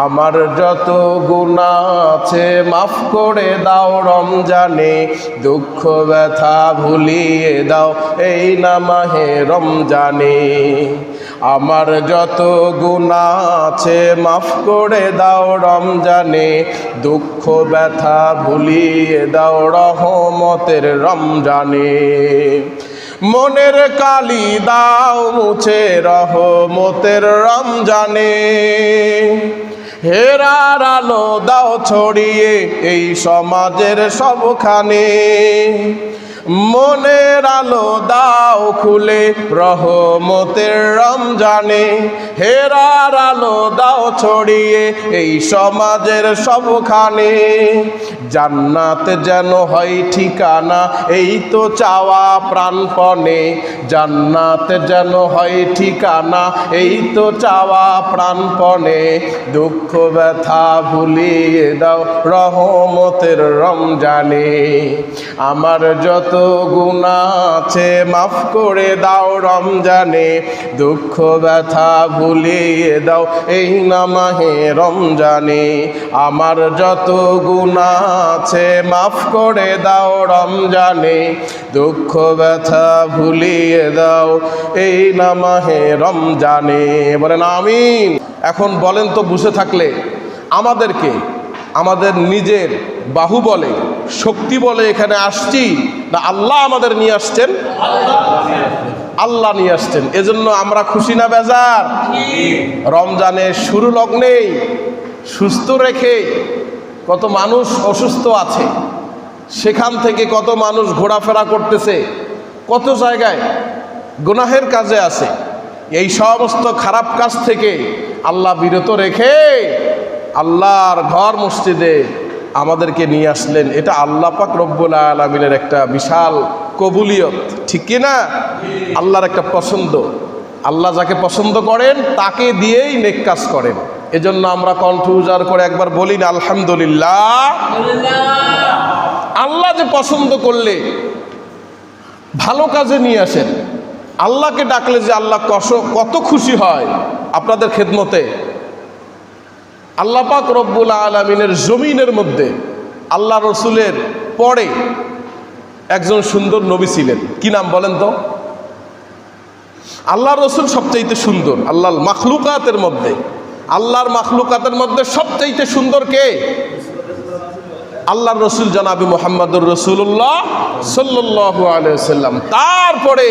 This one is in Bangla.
আমার যত গুনাহ আছে মাফ করে দাও রমজানে, দুঃখ ব্যথা ভুলিয়ে দাও এই না মাহে রমজানে। আমার যত গুনাহ আছে মাফ করে দাও রমজানে, দুঃখ ব্যথা ভুলিয়ে দাও রহমতের রমজানে। মনের কালি দাও মুছে রহমতের রমজানে, হেরার আলো দাও ছড়িয়ে এই সমাজের সবখানে। মনের আলো দাও খুলে রহমতের রমজানে, হেরার আলো দাও ছড়িয়ে এই সমাজের সবখানে। জান্নাত যেন হয় ঠিকানা এই তো চাওয়া প্রাণপণে, জান্নাত যেন হয় ঠিকানা এই তো চাওয়া প্রাণপণে। দুঃখ ব্যথা ভুলিয়ে দাও রহমতের রমজানে, আমার যত গুনাহ আছে মাফ করে দাও রমজানে, দুঃখ ব্যথা ভুলিয়ে দাও এই না মাহে রমজানে। আমার যত গুনাহ আছে মাফ করে দাও রমজানে, দুঃখ ব্যথা ভুলিয়ে দাও এই না মাহে রমজানে। বলেন আমিন। এখন বলেন তো, বুঝে থাকলে আমাদেরকে আমাদের নিজের বাহুবলে শক্তি বলে এখানে আসছি না আল্লাহ আমাদের নিয়ে আসছেন? আল্লাহ নিয়ে আসছেন। এজন্য আমরা খুশি না বেজার? রমজানের শুরু লগ্নেই সুস্থ রেখে কত মানুষ অসুস্থ আছে, সেখান থেকে কত মানুষ ঘোরাফেরা করতেছে, কত জায়গায় গুনাহের কাজে আছে। এই সমস্ত খারাপ কাজ থেকে আল্লাহ বিরত রেখে আল্লাহর ঘর মসজিদে আমাদেরকে নিয়ে আসলেন। এটা আল্লাহ পাক রব্বুল আলামিনের একটা বিশাল কবুলিয়ত, ঠিক কি না? আল্লাহর একটা পছন্দ। আল্লাহ যাকে পছন্দ করেন তাকে দিয়েই নেক কাজ করেন। এজন্য আমরা কণ্ঠ উজাড় করে একবার বলি না আলহামদুলিল্লাহ। আল্লাহ যে পছন্দ করলে ভালো কাজে নিয়ে আসেন, আল্লাহকে ডাকলে যে আল্লাহ কত খুশি হয় আপনাদের খেদমতে। আল্লাহ পাক রব্বুল আলামিনের জমিনের মধ্যে আল্লাহ রসুলের পরে একজন সুন্দর নবী ছিলেন। কি নাম বলেন তো? আল্লাহ রসুল সবচাইতে সুন্দর আল্লাহর মাখলুকাতের মধ্যে। আল্লাহর মাখলুকাতের মধ্যে সবচাইতে সুন্দর কে? আল্লাহর রসুল জনাবি মুহাম্মদুর রাসূলুল্লাহ সাল্লাল্লাহু আলাইহি ওয়াসাল্লাম। তারপরে